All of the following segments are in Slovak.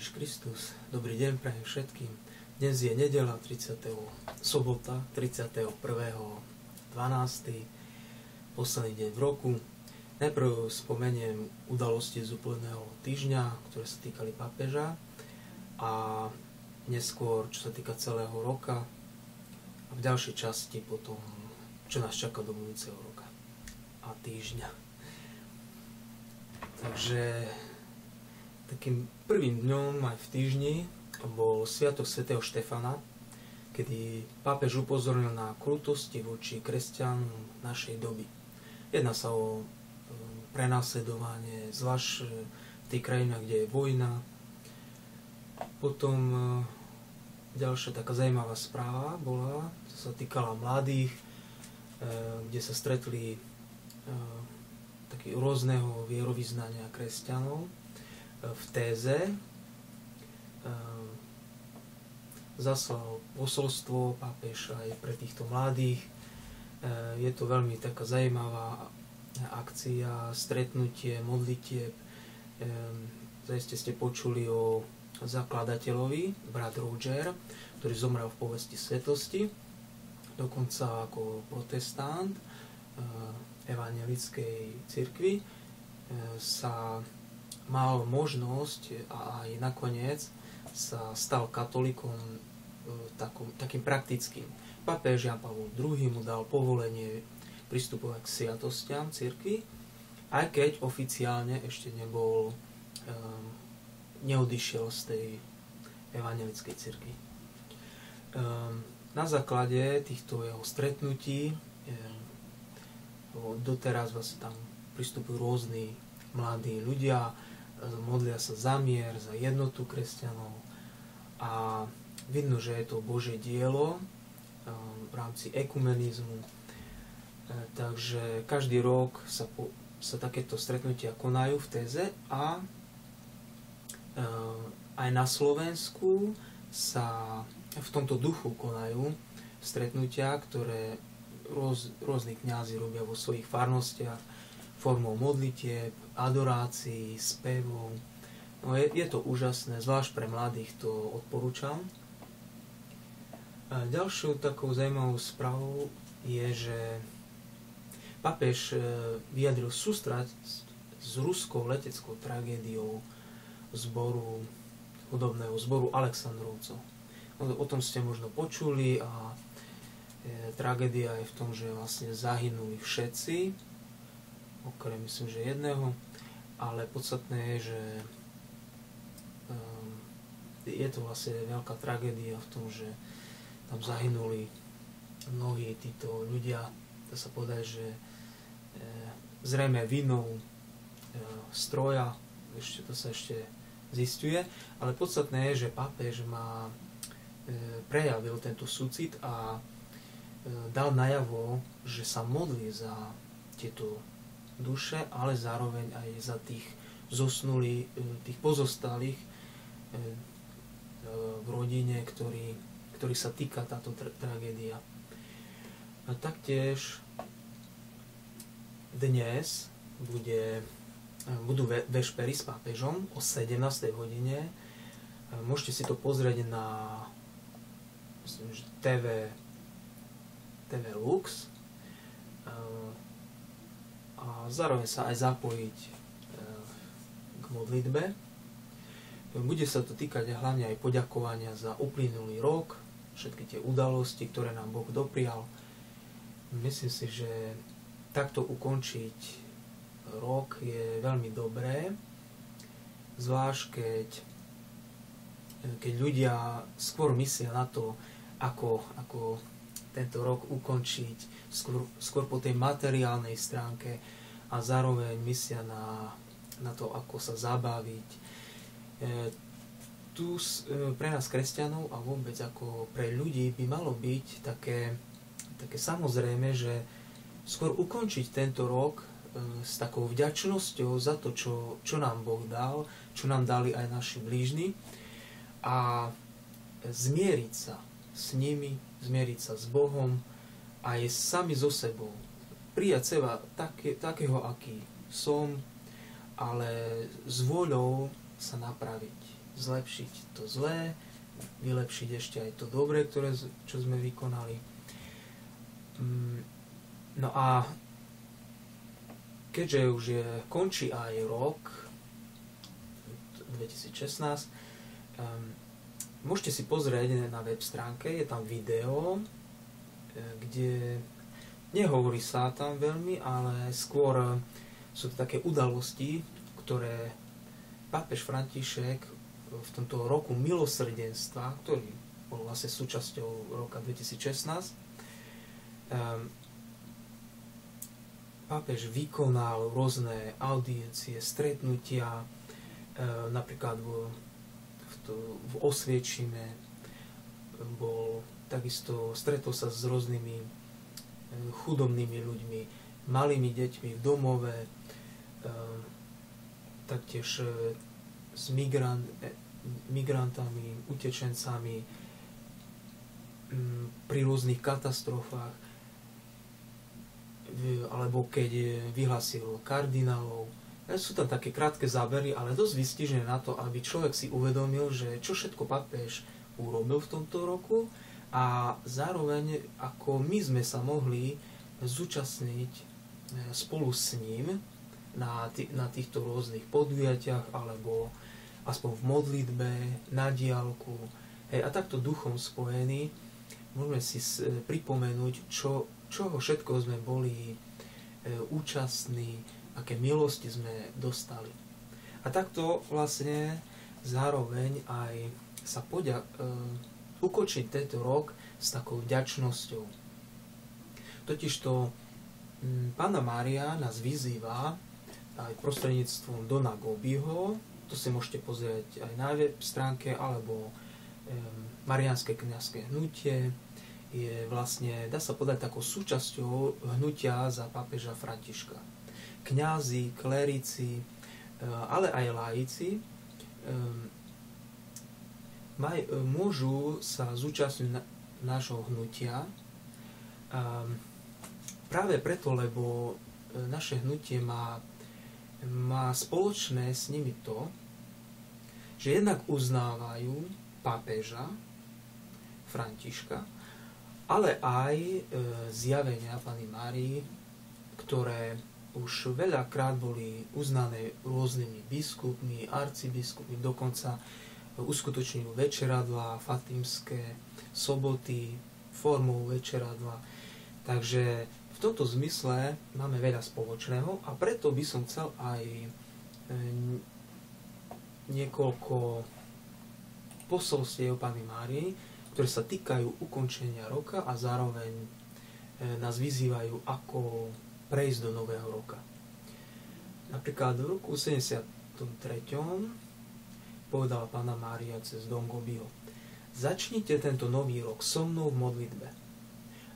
Ježiš Kristus, dobrý deň prajem všetkým. Dnes je nedeľa, sobota, 31.12., posledný deň v roku. Najprv spomeniem udalosti z úplného týždňa, ktoré sa týkali pápeža, a neskôr, čo sa týka celého roka, a v ďalšej časti potom, čo nás čaká do budúceho roka a týždňa. Takže takým prvým dňom aj v týždni bol Sviatok svätého Štefana, kedy pápež upozornil na krutosti voči kresťanom našej doby. Jedná sa o prenasledovanie, zvlášť v tých krajinách, kde je vojna. Potom ďalšia taká zaujímavá správa bola, čo sa týkala mladých, kde sa stretli taký rôzneho vierovyznania kresťanov v Téze. Zaslal posolstvo pápež aj pre týchto mladých. Je to veľmi taká zaujímavá akcia, stretnutie, modlitieb. Zajiste ste počuli o zakladateľovi, brat Roger, ktorý zomrel v povesti svetosti, dokonca ako protestant evangelickej cirkvi sa mal možnosť a aj nakoniec sa stal katolíkom takým praktickým. Pápež Ján Pavol II mu dal povolenie pristupovať k sviatostiam cirkvi, aj keď oficiálne ešte neodišiel z tej evangelickej cirkvi. Na základe týchto jeho stretnutí doteraz vlastne tam pristupujú rôzni mladí ľudia, modlia sa za mier, za jednotu kresťanov a vidno, že je to Božie dielo v rámci ekumenizmu. Takže každý rok sa takéto stretnutia konajú v Téze a aj na Slovensku sa v tomto duchu konajú stretnutia, ktoré rôzni kňazi robia vo svojich farnostiach formou modlitieb, adorácií, spevov. No je to úžasné, zvlášť pre mladých to odporúčam. A ďalšou takou zaujímavou správou je, že pápež vyjadril sústrasť s ruskou leteckou tragédiou hudobného zboru Alexandrovcov. O tom ste možno počuli a tragédia je v tom, že vlastne zahynuli všetci, okrem myslím, že jedného, ale podstatné je, že je to vlastne veľká tragédia v tom, že tam zahynuli mnohí títo ľudia, dá sa povedať, že zrejme vinou stroja, to sa ešte zisťuje, ale podstatné je, že pápež prejavil tento súcit a dal najavo, že sa modlí za tieto duše, ale zároveň aj za tých zosnulých, tých pozostalých v rodine, ktorý sa týka táto tragédia. A taktiež dnes budú vešpery s pápežom o 17. hodine. Môžete si to pozrieť na TV Lux a zároveň sa aj zapojiť k modlitbe. Bude sa to týkať hlavne aj poďakovania za uplynulý rok, všetky tie udalosti, ktoré nám Boh doprial. Myslím si, že takto ukončiť rok je veľmi dobré, zvlášť keď ľudia skôr myslia na to, ako tento rok ukončiť, skôr po tej materiálnej stránke a zároveň myslia na to, ako sa zabaviť. Tu pre nás kresťanov a vôbec ako pre ľudí by malo byť také samozrejme, že skôr ukončiť tento rok s takou vďačnosťou za to, čo nám Boh dal, čo nám dali aj naši blížni, a zmieriť sa s nimi, zmieriť sa s Bohom a aj sami so sebou. Prijať seba takého, aký som, ale s vôľou sa napraviť, zlepšiť to zlé, vylepšiť ešte aj to dobré, čo sme vykonali. No a keďže už končí aj rok 2016, môžete si pozrieť na web stránke, je tam video, kde nehovorí sa tam veľmi, ale skôr sú to také udalosti, ktoré pápež František v tomto roku milosrdenstva, ktorý bol vlastne súčasťou roka 2016, pápež vykonal rôzne audiencie, stretnutia, napríklad v Osviečime stretol sa s rôznymi chudobnými ľuďmi, malými deťmi v domove, taktiež s migrantami, utečencami pri rôznych katastrofách, alebo keď vyhlásil kardinálov. Sú tam také krátke zábery, ale dosť výstižné na to, aby človek si uvedomil, že čo všetko pápež urobil v tomto roku a zároveň ako my sme sa mohli zúčastniť spolu s ním na týchto rôznych podujatiach alebo aspoň v modlitbe, na diaľku. A takto duchom spojení môžeme si pripomenúť, čoho všetko sme boli účastní, aké milosti sme dostali. A takto vlastne zároveň aj sa ukončiť tento rok s takou vďačnosťou. Totižto Panna Mária nás vyzýva aj prostredníctvom Dona Gobiho, to si môžete pozrieť aj na web stránke, alebo Mariánske kňazské hnutie je vlastne, dá sa povedať, takou súčasťou hnutia za pápeža Františka. Kňazi, klerici, ale aj laici môžu sa zúčastniť nášho hnutia práve preto, lebo naše hnutie má spoločné s nimi to, že jednak uznávajú pápeža Františka, ale aj zjavenia Panny Márii, ktoré už veľakrát boli uznané rôznymi biskupmi, arcibiskupmi, dokonca uskutočňujú večeradlá, fatimské soboty, formou večeradla. Takže v tomto zmysle máme veľa spoločného a preto by som chcel aj niekoľko posolstiev Panny Márii, ktoré sa týkajú ukončenia roka a zároveň nás vyzývajú, ako prejsť do nového roka. Napríklad v roku 73. povedala Panna Mária cez Don Gobiho: začnite tento nový rok so mnou v modlitbe.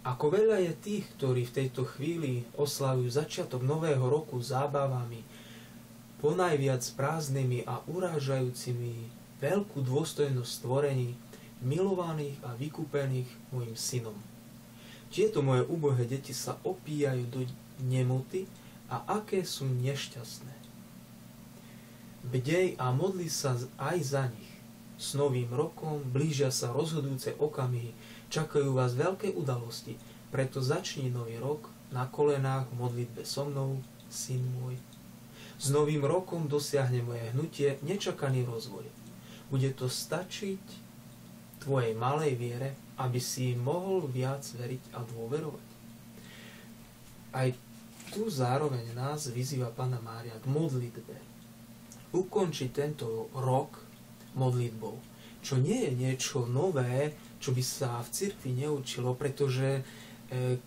Ako veľa je tých, ktorí v tejto chvíli oslavujú začiatok nového roku zábavami, ponajviac prázdnymi a urážajúcimi veľkú dôstojnosť stvorení, milovaných a vykúpených môjim synom. Tieto moje úbohé deti sa opíjajú do nemoty a aké sú nešťastné. Bdej a modli sa aj za nich. S novým rokom blížia sa rozhodujúce okamihy, čakajú vás veľké udalosti, preto začni nový rok na kolenách v modlitbe so mnou, syn môj. S novým rokom dosiahne moje hnutie nečakaný rozvoj. Bude to stačiť tvojej malej viere, aby si mohol viac veriť a dôverovať. Aj tu zároveň nás vyzýva Panna Mária k modlitbe. Ukončiť tento rok modlitbou, čo nie je niečo nové, čo by sa v cirkvi neučilo, pretože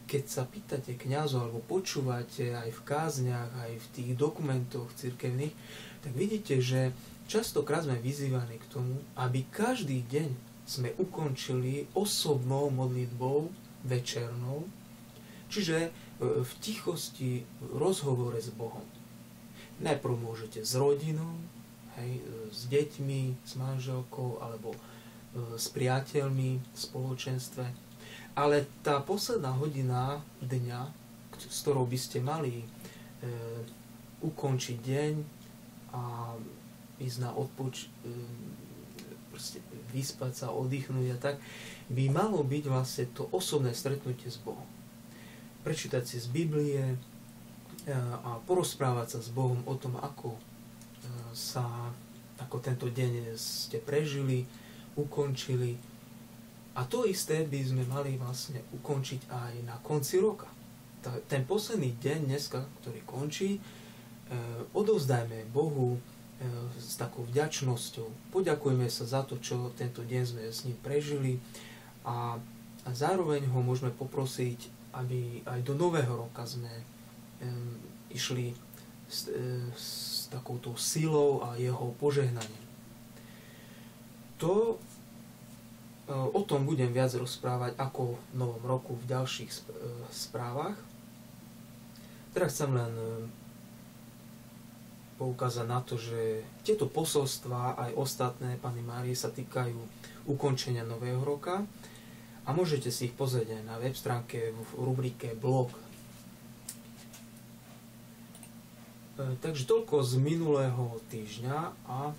keď sa pýtate kňazov alebo počúvate aj v kázniach, aj v tých dokumentoch cirkevných, tak vidíte, že častokrát sme vyzývaní k tomu, aby každý deň sme ukončili osobnou modlitbou večernou, čiže v tichosti, v rozhovore s Bohom. Najprv môžete s rodinou, s deťmi, s manželkou alebo s priateľmi v spoločenstve. Ale tá posledná hodina dňa, s ktorou by ste mali ukončiť deň a ísť proste vyspať sa, oddychnúť a tak, by malo byť vlastne to osobné stretnutie s Bohom. Prečítať si z Biblie a porozprávať sa s Bohom o tom, ako tento deň ste prežili, ukončili. A to isté by sme mali vlastne ukončiť aj na konci roka. Ten posledný deň dneska, ktorý končí, odovzdajme Bohu s takou vďačnosťou. Poďakujme sa za to, čo tento deň sme s ním prežili a zároveň ho môžeme poprosiť, aby aj do nového roka sme išli s takouto silou a jeho požehnaním. O tom budem viac rozprávať ako v novom roku v ďalších správach. Teraz chcem len poukázať na to, že tieto posolstvá aj ostatné Panny Márie sa týkajú ukončenia nového roka a môžete si ich pozrieť aj na web stránke v rubrike blog. Takže toľko z minulého týždňa a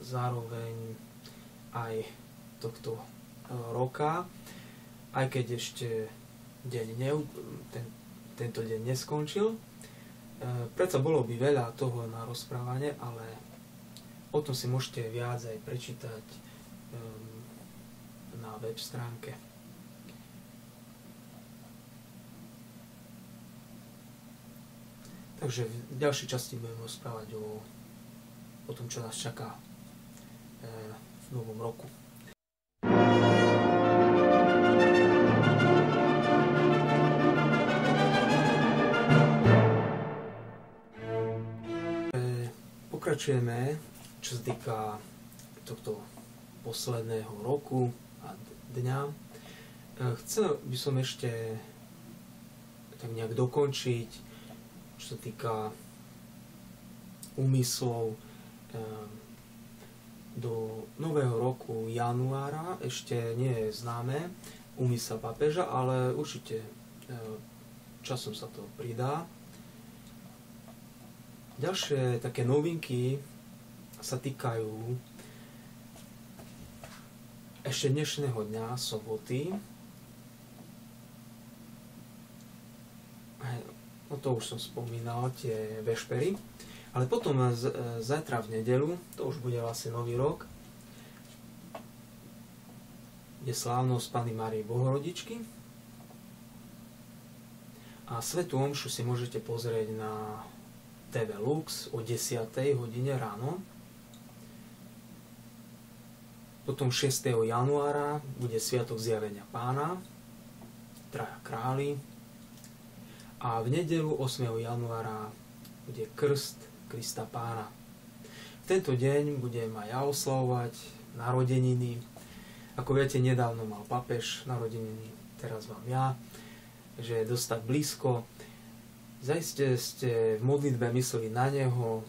zároveň aj tohto roka, aj keď ešte tento deň neskončil. Predsa bolo by veľa toho na rozprávanie, ale o tom si môžete viac aj prečítať na web stránke. Takže v ďalšej časti budeme rozprávať o tom, čo nás čaká v novom roku. Pokračujeme, čo sa týka tohto posledného roku a dňa. Chcel by som ešte tak nejak dokončiť, čo sa týka úmyslov do nového roku januára. Ešte nie je známe úmysel pápeža, ale určite časom sa to pridá. Ďalšie také novinky sa týkajú ešte dnešného dňa, soboty. No to už som spomínal, tie vešpery. Ale potom zajtra v nedeľu, to už bude vlastne nový rok, je slávnosť Panny Márie Bohorodičky. A svätú omšu si môžete pozrieť na TV Lux o 10. hodine ráno. Potom 6. januára bude Sviatok Zjavenia Pána, Traja králi. A v nedeľu 8. januára bude Krst Krista Pána. V tento deň budem aj ja oslavovať narodeniny. Ako viete, nedávno mal pápež narodeniny, teraz mám ja, že je dosť tak blízko. Zaiste ste v modlitbe mysleli na neho,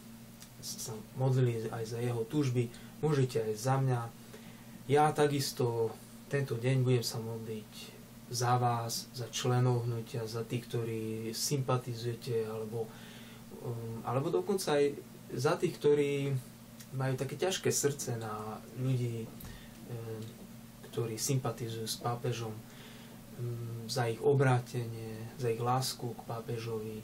sa modlili aj za jeho túžby, môžete aj za mňa. Ja takisto tento deň budem sa modliť za vás, za členov hnutia, za tých, ktorí sympatizujete, alebo dokonca aj za tých, ktorí majú také ťažké srdce na ľudí, ktorí sympatizujú s pápežom, za ich obrátenie, za ich lásku k pápežovi.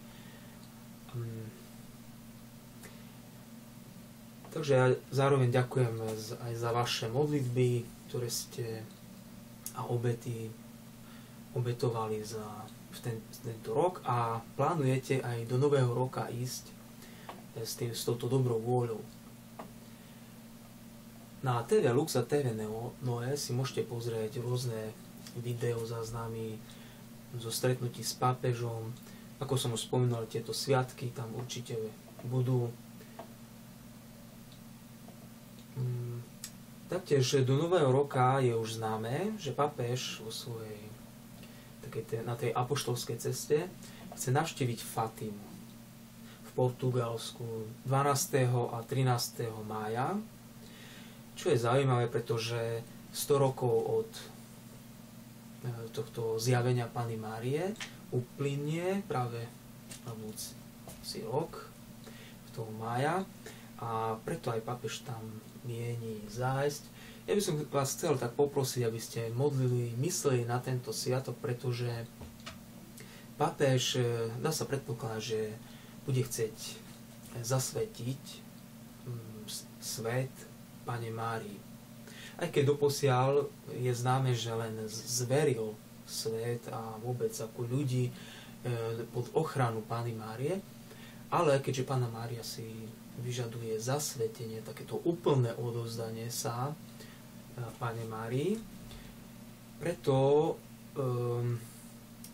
Takže ja zároveň ďakujem aj za vaše modlitby, ktoré ste a obetovali v tento rok a plánujete aj do nového roka ísť s touto dobrou vôľou. Na TV Lux a TV Noé si môžete pozrieť rôzne videozáznamy zo stretnutí s pápežom. Ako som už spomínal, tieto sviatky tam určite budú. Taktiež do nového roka je už známe, že pápež na tej apoštolskej ceste chce navštíviť Fatimu v Portugalsku 12. a 13. mája, čo je zaujímavé, pretože 100 rokov od tohto zjavenia Panny Márie uplynie práve na budúci rok, v toho mája, a preto aj pápež tam mieni zájsť. Ja by som vás chcel tak poprosiť, aby ste modlili, mysleli na tento sviatok, pretože pápež, dá sa predpokladať, že bude chcieť zasvetiť svet Pane Márii. Aj keď doposiaľ je známe, že len zveril svet a vôbec ako ľudí pod ochranu Panny Márie, ale keďže Panna Mária si vyžaduje zasvetenie, takéto úplné odovzdanie sa Pane Márii, preto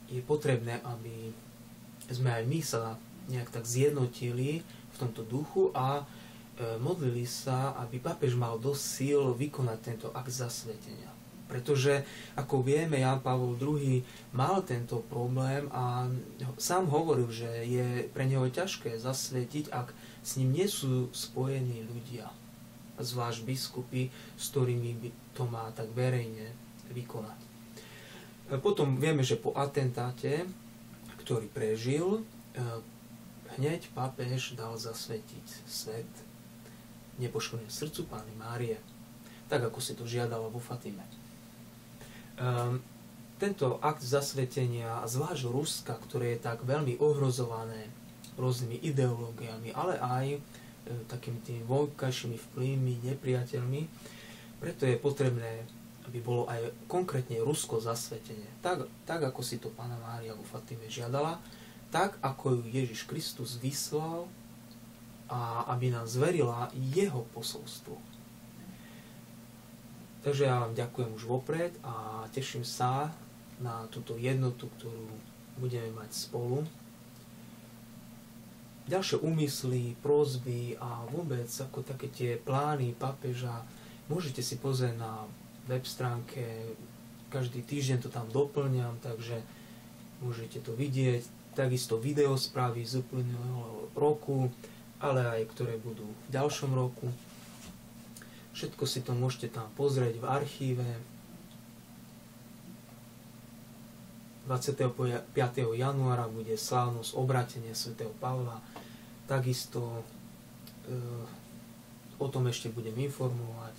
je potrebné, aby sme aj my sa nejak tak zjednotili v tomto duchu a modlili sa, aby pápež mal dosť síl vykonať tento akt zasvetenia. Pretože, ako vieme, Ján Pavol II mal tento problém a sám hovoril, že je pre neho ťažké zasvetiť, ak s ním nie sú spojení ľudia, zvlášť biskupy, s ktorými by to má tak verejne vykonať. Potom vieme, že po atentáte, ktorý prežil, hneď pápež dal zasvetiť svet nepoškvrnenému srdcu Panny Márie, tak ako si to žiadala vo Fatime. Tento akt zasvetenia, zvlášť Ruska, ktoré je tak veľmi ohrozované rôznymi ideológiami, ale aj takými tými vonkajšími vplyvmi, nepriateľmi, preto je potrebné, aby bolo aj konkrétne Rusko zasvetenie. Tak ako si to Panna Mária vo Fatime žiadala, tak ako ju Ježiš Kristus vyslal a aby nám zverila jeho posolstvo. Takže ja vám ďakujem už vopred a teším sa na túto jednotu, ktorú budeme mať spolu. Ďalšie úmysly, prosby a vôbec ako také tie plány pápeža môžete si pozrieť na web stránke. Každý týždeň to tam doplňam, takže môžete to vidieť. Takisto videosprávy z uplynulého roku, ale aj ktoré budú v ďalšom roku. Všetko si to môžete tam pozrieť v archíve. 25. januára bude slávnosť obrátenia svätého Pavla. Takisto o tom ešte budem informovať.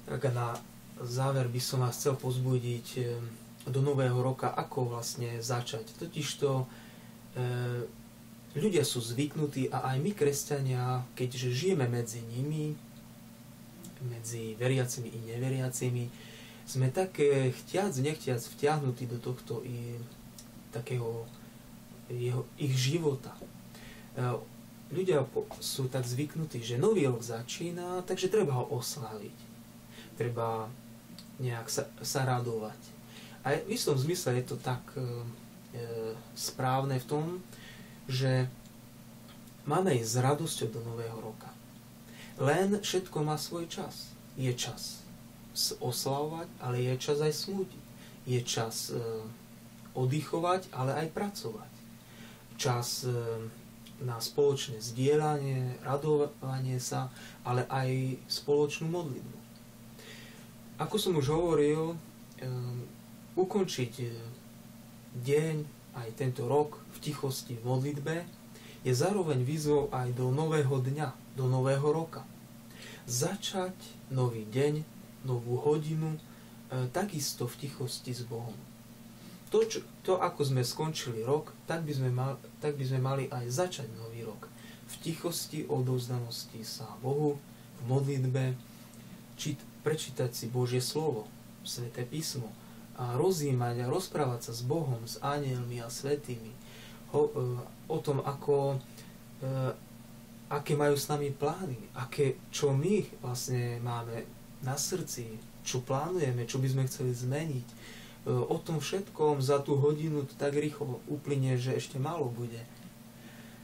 Tak a na záver by som vás chcel pozbudiť do nového roka, ako vlastne začať. Totižto ľudia sú zvyknutí a aj my, kresťania, keďže žijeme medzi nimi, medzi veriacimi i neveriacimi, sme také nechtiac vtiahnutí do tohto takého ich života. Ľudia sú tak zvyknutí, že nový rok začína, takže treba ho osláviť. Treba nejak sa radovať. A v istom zmysle je to tak správne v tom, že máme ísť s radosťou do nového roka. Len všetko má svoj čas. Je čas oslavovať, ale je čas aj smútiť. Je čas oddychovať, ale aj pracovať. Čas na spoločné zdieľanie, radovanie sa, ale aj spoločnú modlitbu. Ako som už hovoril, ukončiť deň, aj tento rok v tichosti v modlitbe je zároveň výzvou aj do nového dňa, do nového roka. Začať nový deň, novú hodinu, takisto v tichosti s Bohom. To ako sme skončili rok, tak by sme mali aj začať nový rok. V tichosti, odovzdanosti sa Bohu, v modlitbe, prečítať si Božie slovo, Sväté písmo, a rozjímať a rozprávať sa s Bohom, s anjelmi a svätými o tom, aké majú s nami plány, čo my vlastne máme na srdci, čo plánujeme, čo by sme chceli zmeniť. O tom všetkom za tú hodinu to tak rýchlo uplynie, že ešte málo bude.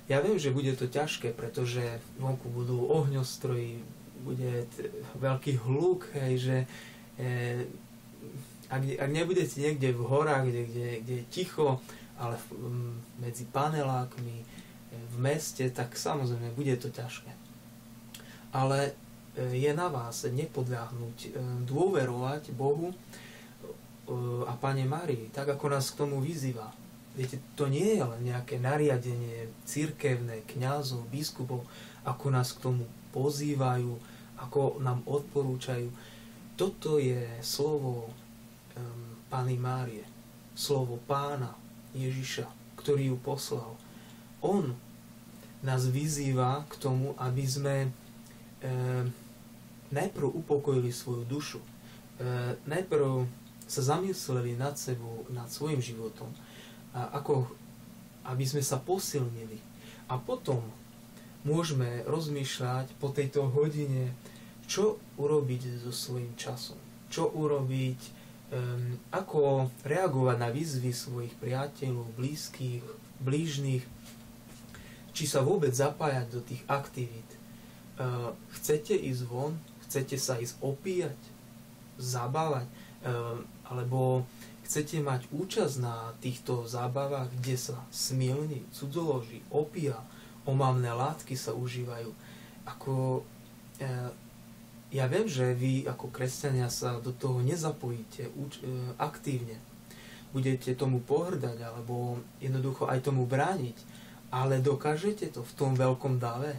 Ja viem, že bude to ťažké, pretože vonku budú ohňostroji, bude veľký hluk, že ak nebudete niekde v horách, kde je ticho, ale medzi panelákmi v meste, tak samozrejme bude to ťažké. Ale je na vás nepodľahnúť, dôverovať Bohu a Panne Márii, tak ako nás k tomu vyzýva. viete, to nie je len nejaké nariadenie cirkevné, kňazov, biskupov, ako nás k tomu pozývajú, ako nám odporúčajú. Toto je slovo Panny Márie, slovo Pána Ježiša, ktorý ju poslal. On nás vyzýva k tomu, aby sme najprv upokojili svoju dušu, najprv sa zamysleli nad sebou, nad svojim životom, aby sme sa posilnili. A potom môžeme rozmýšľať po tejto hodine, čo urobiť so svojím časom, čo urobiť, ako reagovať na výzvy svojich priateľov, blízkych, blížnych, či sa vôbec zapájať do tých aktivít. Chcete ísť von, chcete sa ísť opíjať, zabávať, alebo chcete mať účasť na týchto zábavách, kde sa smilní, cudzoloží, opíja, omamné látky sa užívajú. Ja viem, že vy ako kresťania sa do toho nezapojíte aktívne. Budete tomu pohrdať, alebo jednoducho aj tomu brániť, ale dokážete to v tom veľkom dáve.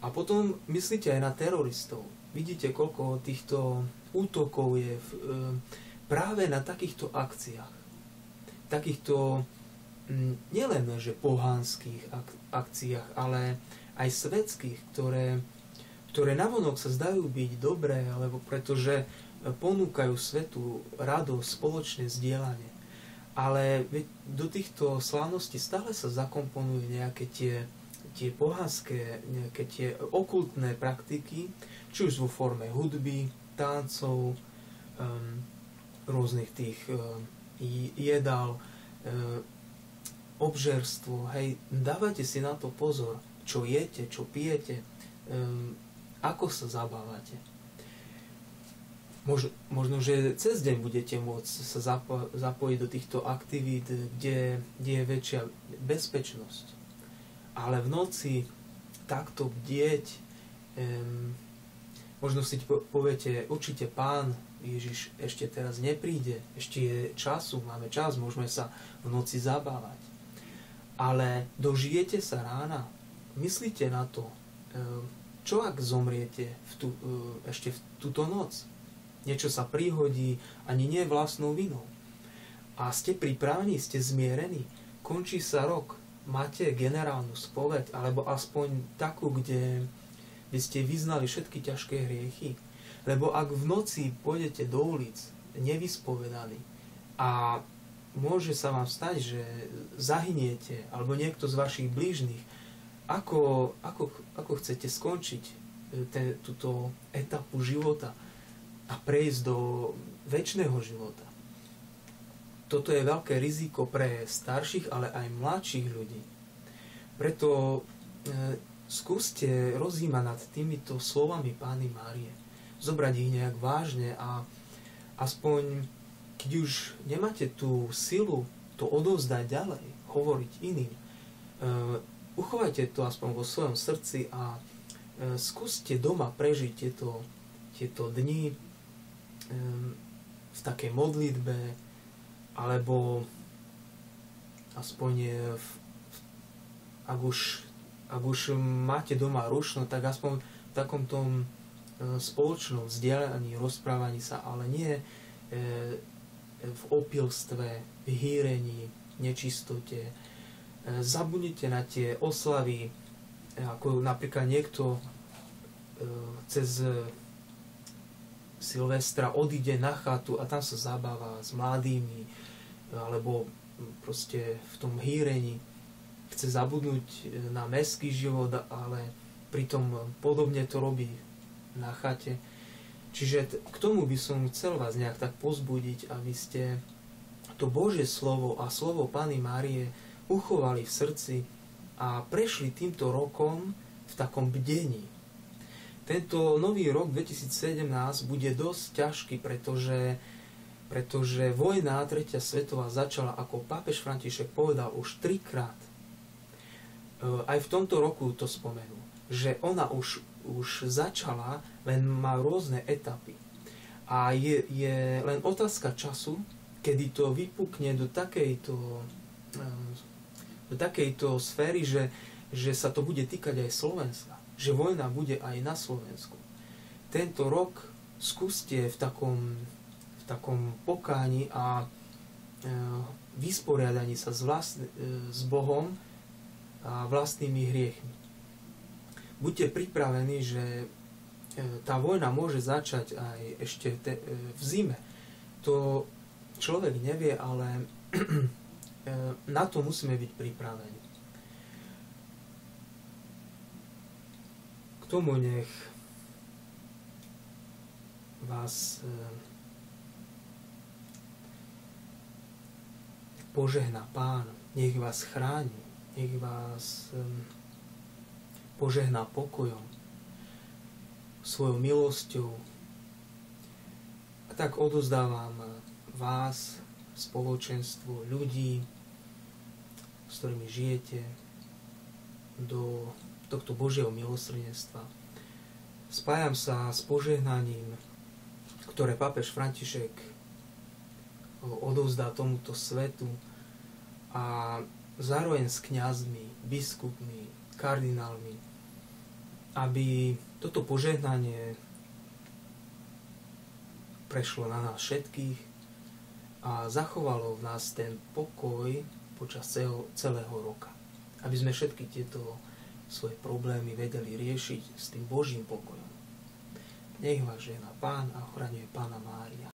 A potom myslíte aj na teroristov. Vidíte, koľko týchto útokov je práve na takýchto akciách. Takýchto nielen že pohanských akciách, ale aj svetských, ktoré navonok sa zdajú byť dobré, alebo pretože ponúkajú svetu radosť, spoločné zdieľanie. Ale do týchto slávností stále sa zakomponujú nejaké tie pohanské, nejaké tie okultné praktiky, či už vo forme hudby, tancov, rôznych tých jedál, obžerstvo. Hej, dávajte si na to pozor, čo jete, čo pijete, ako sa zabávate. Možno, že cez deň budete môcť sa zapojiť do týchto aktivít, kde je väčšia bezpečnosť. Ale v noci takto bdieť, možno si poviete, určite Pán Ježiš ešte teraz nepríde, ešte je času, máme čas, môžeme sa v noci zabávať. Ale dožijete sa rána, myslíte na to, čo ak zomriete ešte v túto noc? Niečo sa prihodí, ani nie vlastnou vinou. A ste pripravení, ste zmierení, končí sa rok, máte generálnu spoveď, alebo aspoň takú, kde ste vyznali všetky ťažké hriechy. Lebo ak v noci pôjdete do ulic nevyspovedaní a môže sa vám stať, že zahyniete, alebo niekto z vašich blížnych, ako chcete skončiť túto etapu života a prejsť do večného života. Toto je veľké riziko pre starších, ale aj mladších ľudí. Preto skúste rozímať nad týmito slovami Panny Márie. Zobrať ich nejak vážne a aspoň, keď už nemáte tú silu to odovzdať ďalej, hovoriť iným, uchovajte to aspoň vo svojom srdci a skúste doma prežiť tieto dni v takej modlitbe, alebo aspoň ak už máte doma rušno, tak aspoň v takom tom spoločnom vzdielaní, rozprávaní sa, ale nie v opilstve, v hýrení, nečistote. Zabudnite na tie oslavy, ako napríklad niekto cez Silvestra odíde na chatu a tam sa zabáva s mladými, alebo proste v tom hýrení chce zabudnúť na mestský život, ale pritom podobne to robí na chate. Čiže k tomu by som chcel vás nejak tak pozbudiť, aby ste to Božie slovo a slovo Panny Márie uchovali v srdci a prešli týmto rokom v takom bdení. Tento nový rok 2017 bude dosť ťažký, pretože vojna 3. svetová začala, ako pápež František povedal, už 3-krát. Aj v tomto roku to spomenul, že ona už začala, len má rôzne etapy. A je len otázka času, kedy to vypukne do takejto do takejto sféry, že sa to bude týkať aj Slovenska. Že vojna bude aj na Slovensku. Tento rok skúste v takom pokáni a vysporiadaní sa s Bohom a vlastnými hriechmi. Buďte pripravení, že tá vojna môže začať aj ešte v zime. To človek nevie, ale na to musíme byť pripravení. K tomu nech vás požehná Pán, nech vás chráni, nech vás požehná pokojom, svojou milosťou. A tak odozdávam vás, spoločenstvo ľudí, s ktorými žijete, do tohto Božieho milosrdenstva. Spájam sa s požehnaním, ktoré pápež František odovzdá tomuto svetu a zároveň s kňazmi, biskupmi, kardinálmi, aby toto požehnanie prešlo na nás všetkých a zachovalo v nás ten pokoj počas celého roka. Aby sme všetky tieto svoje problémy vedeli riešiť s tým Božím pokojom. Nech vás žehná Pán a ochraňuje Panna Mária.